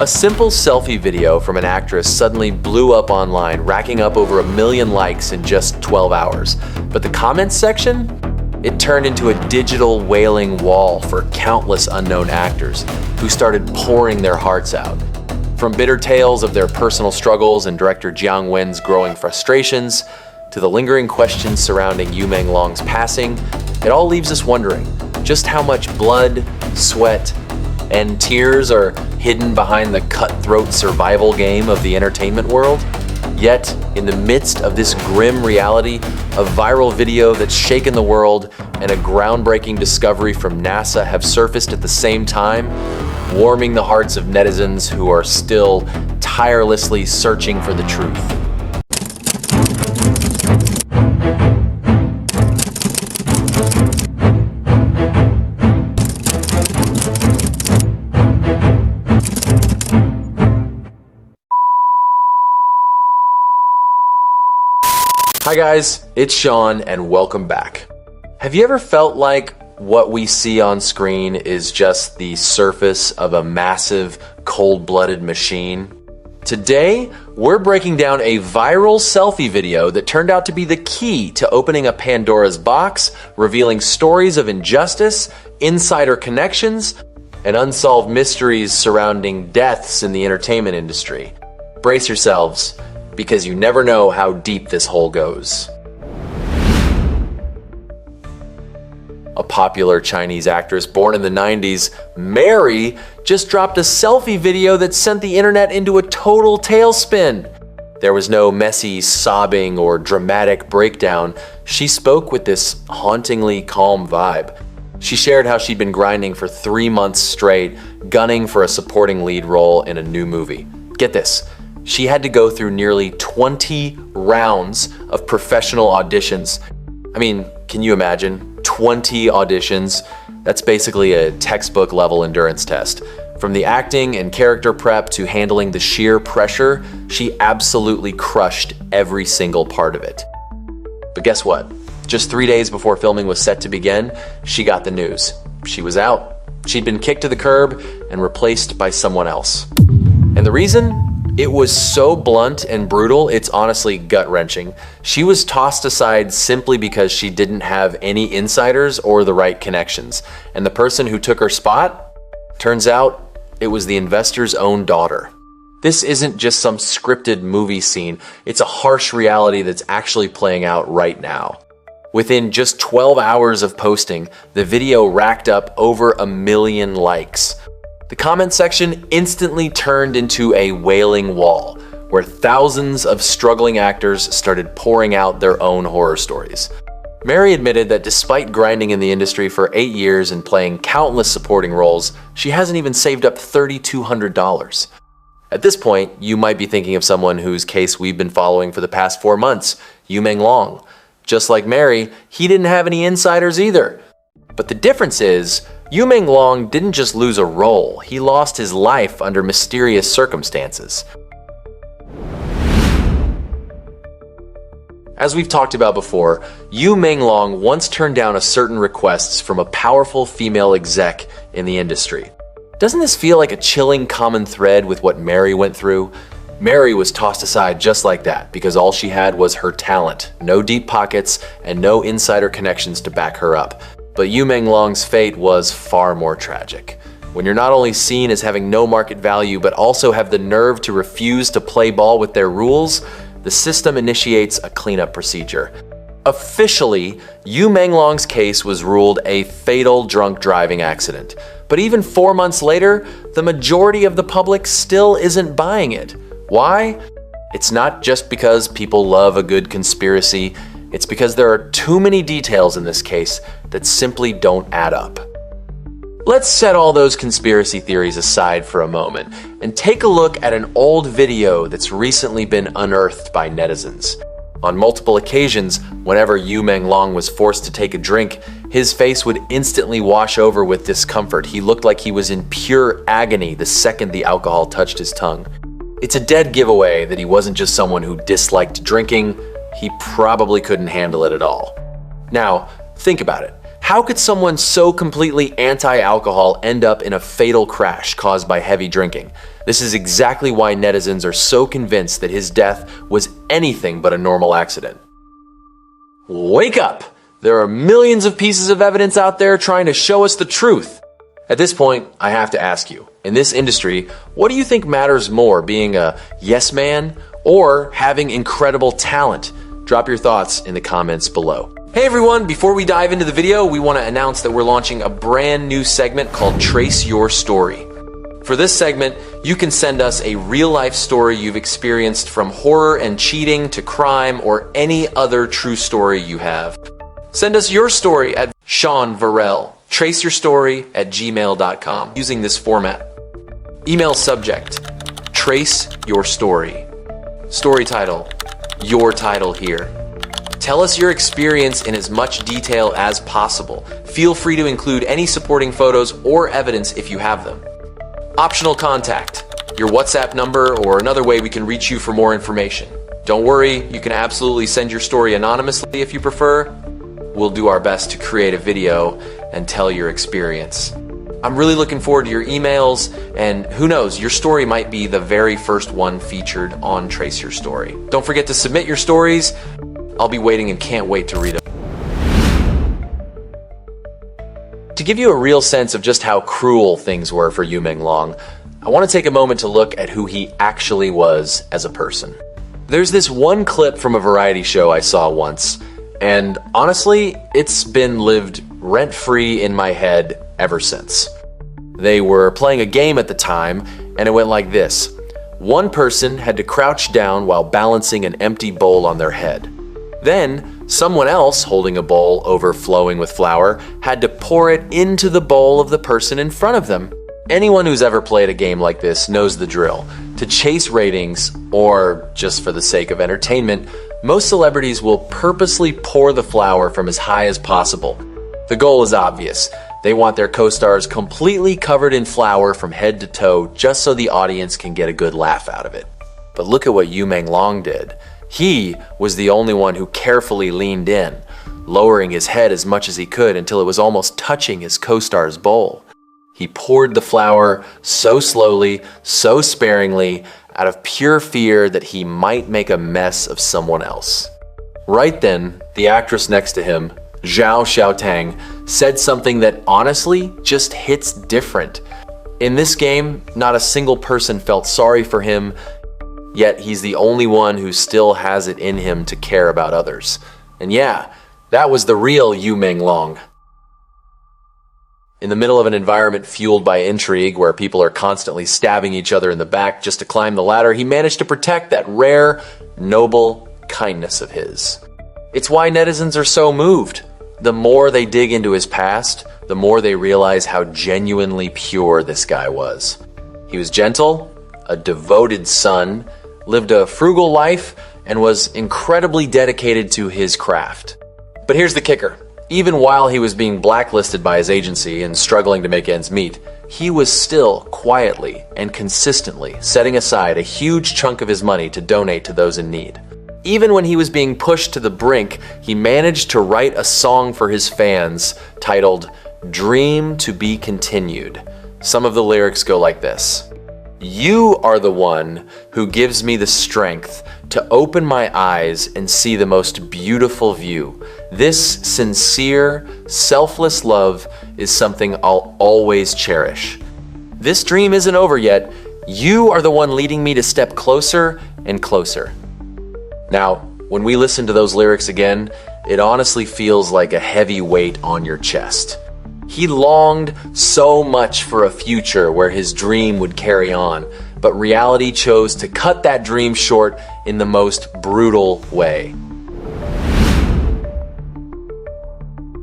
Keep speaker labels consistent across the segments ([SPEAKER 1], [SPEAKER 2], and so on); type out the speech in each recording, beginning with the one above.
[SPEAKER 1] A simple selfie video from an actress suddenly blew up online, racking up over 1 million likes in just 12 hours. But the comments section? It turned into a digital wailing wall for countless unknown actors who started pouring their hearts out. From bitter tales of their personal struggles and director Jiang Wen's growing frustrations, to the lingering questions surrounding Yu Menglong's passing, it all leaves us wondering just how much blood, sweat, and tears are hidden behind the cutthroat survival game of the entertainment world. Yet, in the midst of this grim reality, a viral video that's shaken the world and a groundbreaking discovery from NASA have surfaced at the same time, warming the hearts of netizens who are still tirelessly searching for the truth. Hi guys, it's Sean and welcome back. Have you ever felt like what we see on screen is just the surface of a massive, cold-blooded machine? Today, we're breaking down a viral selfie video that turned out to be the key to opening a Pandora's box, revealing stories of injustice, insider connections, and unsolved mysteries surrounding deaths in the entertainment industry. Brace yourselves, because you never know how deep this hole goes. A popular Chinese actress born in the 90s, Mary, just dropped a selfie video that sent the internet into a total tailspin. There was no messy sobbing or dramatic breakdown. She spoke with this hauntingly calm vibe. She shared how she'd been grinding for 3 months straight, gunning for a supporting lead role in a new movie. Get this. She had to go through nearly 20 rounds of professional auditions. I mean, can you imagine? 20 auditions? That's basically a textbook level endurance test. From the acting and character prep to handling the sheer pressure, she absolutely crushed every single part of it. But guess what? Just 3 days before filming was set to begin, she got the news. She was out. She'd been kicked to the curb and replaced by someone else. And the reason? It was so blunt and brutal, it's honestly gut-wrenching. She was tossed aside simply because she didn't have any insiders or the right connections. And the person who took her spot? Turns out, it was the investor's own daughter. This isn't just some scripted movie scene, it's a harsh reality that's actually playing out right now. Within just 12 hours of posting, the video racked up over 1 million likes. The comment section instantly turned into a wailing wall, where thousands of struggling actors started pouring out their own horror stories. Mary admitted that despite grinding in the industry for 8 years and playing countless supporting roles, she hasn't even saved up $3,200. At this point, you might be thinking of someone whose case we've been following for the past 4 months, Yu Menglong. Just like Mary, he didn't have any insiders either. But the difference is, Yu Menglong didn't just lose a role, he lost his life under mysterious circumstances. As we've talked about before, Yu Menglong once turned down certain requests from a powerful female exec in the industry. Doesn't this feel like a chilling common thread with what Mary went through? Mary was tossed aside just like that because all she had was her talent, no deep pockets, and no insider connections to back her up. But Yu Menglong's fate was far more tragic. When you're not only seen as having no market value, but also have the nerve to refuse to play ball with their rules, the system initiates a cleanup procedure. Officially, Yu Menglong's case was ruled a fatal drunk driving accident. But even 4 months later, the majority of the public still isn't buying it. Why? It's not just because people love a good conspiracy. It's because there are too many details in this case that simply don't add up. Let's set all those conspiracy theories aside for a moment and take a look at an old video that's recently been unearthed by netizens. On multiple occasions, whenever Yu Menglong was forced to take a drink, his face would instantly wash over with discomfort. He looked like he was in pure agony the second the alcohol touched his tongue. It's a dead giveaway that he wasn't just someone who disliked drinking. He probably couldn't handle it at all. Now, think about it. How could someone so completely anti-alcohol end up in a fatal crash caused by heavy drinking? This is exactly why netizens are so convinced that his death was anything but a normal accident. Wake up! There are millions of pieces of evidence out there trying to show us the truth. At this point, I have to ask you, in this industry, what do you think matters more, being a yes man or having incredible talent? Drop your thoughts in the comments below. Hey everyone, before we dive into the video, we want to announce that we're launching a brand new segment called Trace Your Story. For this segment, you can send us a real-life story you've experienced, from horror and cheating to crime or any other true story you have. Send us your story at Sean Virell, traceyourstory@gmail.com, using this format. Email subject, trace your story. Story title, your title here. Tell us your experience in as much detail as possible. Feel free to include any supporting photos or evidence if you have them. Optional contact, your WhatsApp number or another way we can reach you for more information. Don't worry, you can absolutely send your story anonymously if you prefer. We'll do our best to create a video and tell your experience. I'm really looking forward to your emails, and who knows, your story might be the very first one featured on Trace Your Story. Don't forget to submit your stories. I'll be waiting and can't wait to read them. To give you a real sense of just how cruel things were for Yu Menglong, I want to take a moment to look at who he actually was as a person. There's this one clip from a variety show I saw once, and honestly, it's been lived rent-free in my head ever since. They were playing a game at the time, and it went like this. One person had to crouch down while balancing an empty bowl on their head. Then, someone else, holding a bowl overflowing with flour, had to pour it into the bowl of the person in front of them. Anyone who's ever played a game like this knows the drill. To chase ratings, or just for the sake of entertainment, most celebrities will purposely pour the flour from as high as possible. The goal is obvious. They want their co-stars completely covered in flour from head to toe, just so the audience can get a good laugh out of it. But look at what Yu Menglong did. He was the only one who carefully leaned in, lowering his head as much as he could until it was almost touching his co-star's bowl. He poured the flour so slowly, so sparingly, out of pure fear that he might make a mess of someone else. Right then, the actress next to him, Zhao Xiaotang, said something that honestly just hits different. In this game, not a single person felt sorry for him, yet he's the only one who still has it in him to care about others. And yeah, that was the real Yu Menglong. In the middle of an environment fueled by intrigue, where people are constantly stabbing each other in the back just to climb the ladder, he managed to protect that rare, noble kindness of his. It's why netizens are so moved. The more they dig into his past, the more they realize how genuinely pure this guy was. He was gentle, a devoted son, lived a frugal life, and was incredibly dedicated to his craft. But here's the kicker. Even while he was being blacklisted by his agency and struggling to make ends meet, he was still quietly and consistently setting aside a huge chunk of his money to donate to those in need. Even when he was being pushed to the brink, he managed to write a song for his fans titled "Dream to Be Continued." Some of the lyrics go like this. You are the one who gives me the strength to open my eyes and see the most beautiful view. This sincere, selfless love is something I'll always cherish. This dream isn't over yet. You are the one leading me to step closer and closer. Now, when we listen to those lyrics again, it honestly feels like a heavy weight on your chest. He longed so much for a future where his dream would carry on, but reality chose to cut that dream short in the most brutal way.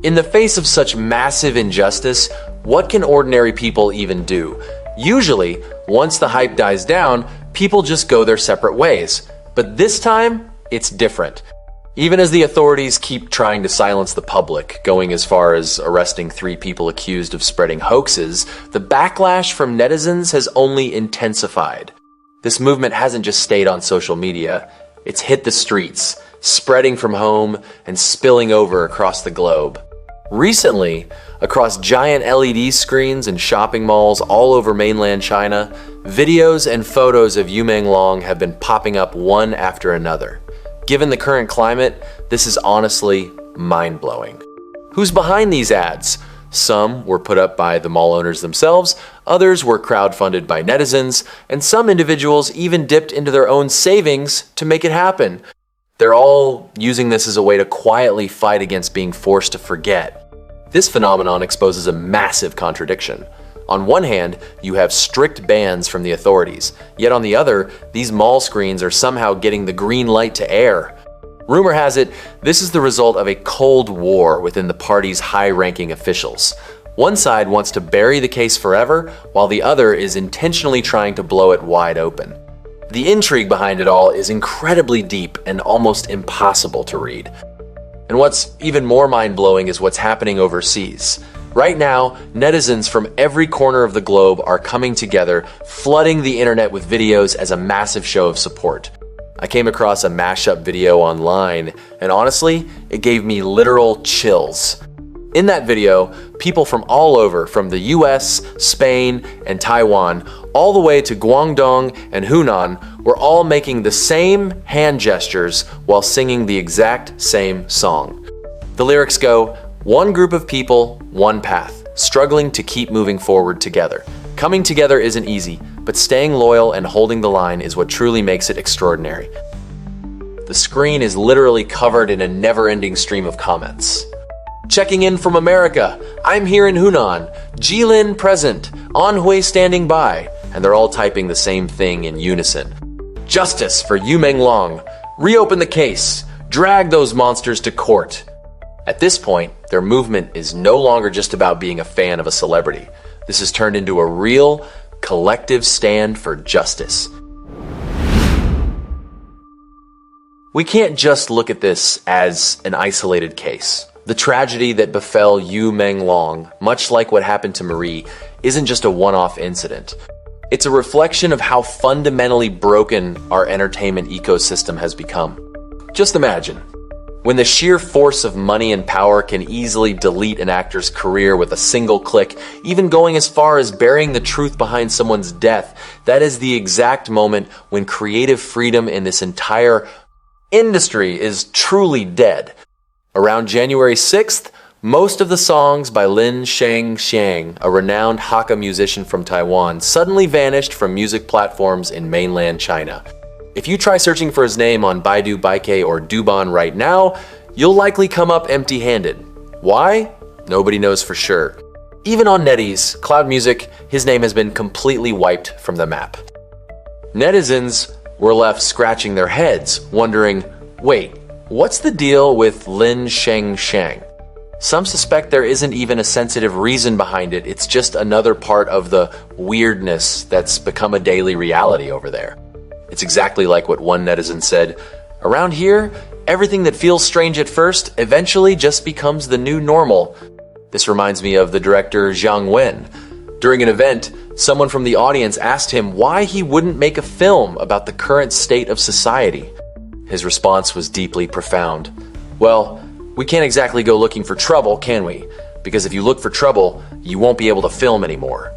[SPEAKER 1] In the face of such massive injustice, what can ordinary people even do? Usually, once the hype dies down, people just go their separate ways. But this time, it's different. Even as the authorities keep trying to silence the public, going as far as arresting 3 people accused of spreading hoaxes, the backlash from netizens has only intensified. This movement hasn't just stayed on social media, it's hit the streets, spreading from home and spilling over across the globe. Recently, across giant LED screens and shopping malls all over mainland China, videos and photos of Yu Menglong have been popping up one after another. Given the current climate, this is honestly mind-blowing. Who's behind these ads? Some were put up by the mall owners themselves, others were crowdfunded by netizens, and some individuals even dipped into their own savings to make it happen. They're all using this as a way to quietly fight against being forced to forget. This phenomenon exposes a massive contradiction. On one hand, you have strict bans from the authorities, yet on the other, these mall screens are somehow getting the green light to air. Rumor has it, this is the result of a cold war within the party's high-ranking officials. One side wants to bury the case forever, while the other is intentionally trying to blow it wide open. The intrigue behind it all is incredibly deep and almost impossible to read. And what's even more mind-blowing is what's happening overseas. Right now, netizens from every corner of the globe are coming together, flooding the internet with videos as a massive show of support. I came across a mashup video online, and honestly, it gave me literal chills. In that video, people from all over, from the US, Spain, and Taiwan, all the way to Guangdong and Hunan, were all making the same hand gestures while singing the exact same song. The lyrics go, "One group of people, one path, struggling to keep moving forward together. Coming together isn't easy, but staying loyal and holding the line is what truly makes it extraordinary." The screen is literally covered in a never-ending stream of comments. Checking in from America, I'm here in Hunan, Jilin present, Anhui standing by, and they're all typing the same thing in unison. Justice for Yu Menglong, reopen the case, drag those monsters to court. At this point, their movement is no longer just about being a fan of a celebrity. This has turned into a real, collective stand for justice. We can't just look at this as an isolated case. The tragedy that befell Yu Menglong, much like what happened to Marie, isn't just a one-off incident. It's a reflection of how fundamentally broken our entertainment ecosystem has become. Just imagine, when the sheer force of money and power can easily delete an actor's career with a single click, even going as far as burying the truth behind someone's death, that is the exact moment when creative freedom in this entire industry is truly dead. Around January 6th, most of the songs by Lin Shangxiang, a renowned Hakka musician from Taiwan, suddenly vanished from music platforms in mainland China. If you try searching for his name on Baidu Baike or Douban right now, you'll likely come up empty-handed. Why? Nobody knows for sure. Even on NetEase, Cloud Music, his name has been completely wiped from the map. Netizens were left scratching their heads, wondering, wait, what's the deal with Lin Shangxiang? Some suspect there isn't even a sensitive reason behind it, it's just another part of the weirdness that's become a daily reality over there. It's exactly like what one netizen said, around here, everything that feels strange at first eventually just becomes the new normal. This reminds me of the director Zhang Wen. During an event, someone from the audience asked him why he wouldn't make a film about the current state of society. His response was deeply profound. Well, we can't exactly go looking for trouble, can we? Because if you look for trouble, you won't be able to film anymore.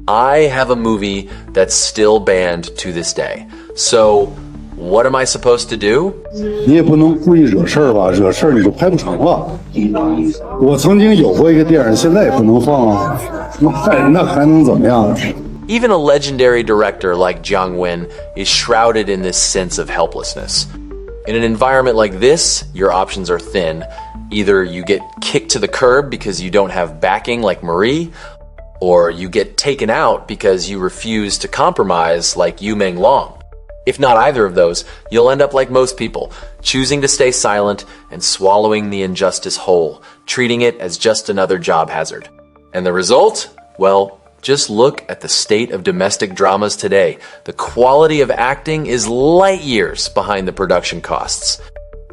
[SPEAKER 1] I have a movie that's still banned to this day. So, what am I supposed to do?
[SPEAKER 2] 你也不能故意惹事儿吧，惹事儿你就拍不成了。我曾经有过一个电影，现在也不能放啊，那还能怎么样？
[SPEAKER 1] Even a legendary director like Zhang Wen is shrouded in this sense of helplessness. In an environment like this, your options are thin. Either you get kicked to the curb because you don't have backing like Marie, or you get taken out because you refuse to compromise like Yu Menglong. If not either of those, you'll end up like most people, choosing to stay silent and swallowing the injustice whole, treating it as just another job hazard. And the result? Well, just look at the state of domestic dramas today. The quality of acting is light years behind the production costs.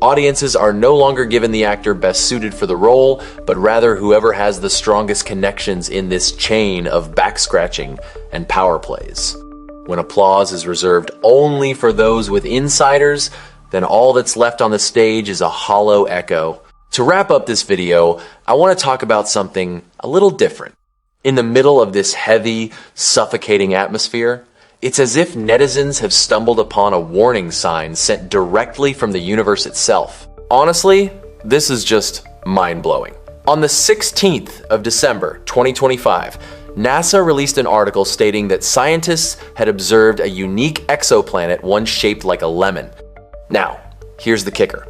[SPEAKER 1] Audiences are no longer given the actor best suited for the role, but rather whoever has the strongest connections in this chain of back-scratching and power plays. When applause is reserved only for those with insiders, then all that's left on the stage is a hollow echo, To wrap up this video, I want to talk about something a little different. In the middle of this heavy, suffocating atmosphere, it's as if netizens have stumbled upon a warning sign sent directly from the universe itself. Honestly, this is just mind-blowing. On the 16th of December, 2025, NASA released an article stating that scientists had observed a unique exoplanet, one shaped like a lemon. Now, here's the kicker.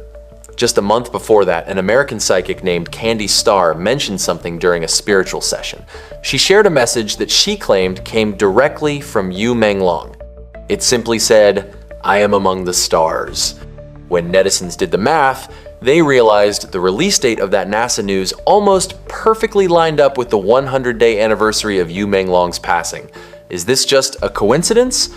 [SPEAKER 1] Just a month before that, an American psychic named Candy Starr mentioned something during a spiritual session. She shared a message that she claimed came directly from Yu Menglong. It simply said, "I am among the stars." When netizens did the math, they realized the release date of that NASA news almost perfectly lined up with the 100-day anniversary of Yu Menglong's passing. Is this just a coincidence?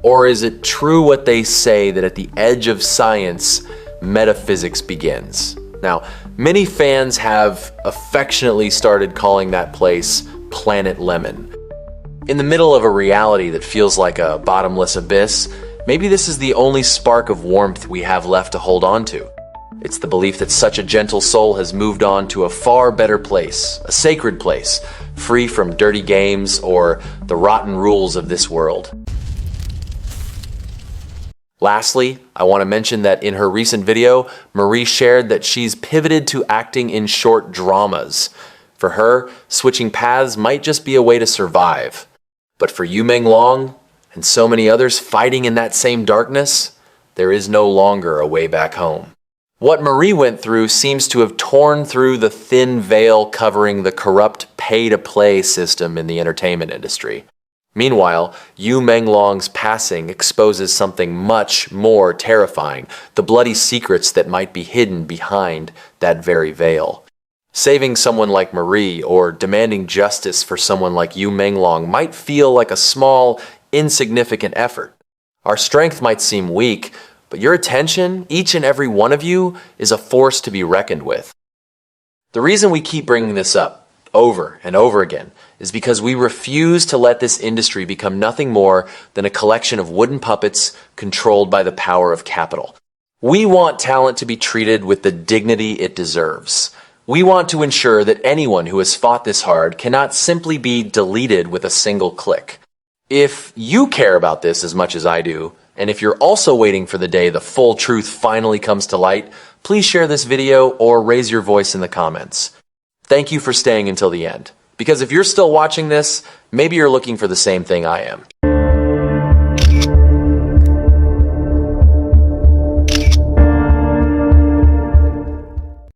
[SPEAKER 1] Or is it true what they say that at the edge of science, metaphysics begins? Now, many fans have affectionately started calling that place Planet Lemon. In the middle of a reality that feels like a bottomless abyss, maybe this is the only spark of warmth we have left to hold on to. It's the belief that such a gentle soul has moved on to a far better place, a sacred place, free from dirty games or the rotten rules of this world. Lastly, I want to mention that in her recent video, Marie shared that she's pivoted to acting in short dramas. For her, switching paths might just be a way to survive. But for Yu Menglong and so many others fighting in that same darkness, there is no longer a way back home. What Marie went through seems to have torn through the thin veil covering the corrupt pay-to-play system in the entertainment industry. Meanwhile, Yu Menglong's passing exposes something much more terrifying, the bloody secrets that might be hidden behind that very veil. Saving someone like Marie or demanding justice for someone like Yu Menglong might feel like a small, insignificant effort. Our strength might seem weak, but your attention, each and every one of you, is a force to be reckoned with. The reason we keep bringing this up over and over again is because we refuse to let this industry become nothing more than a collection of wooden puppets controlled by the power of capital. We want talent to be treated with the dignity it deserves. We want to ensure that anyone who has fought this hard cannot simply be deleted with a single click. If you care about this as much as I do, and if you're also waiting for the day the full truth finally comes to light, please share this video or raise your voice in the comments. Thank you for staying until the end. Because if you're still watching this, maybe you're looking for the same thing I am.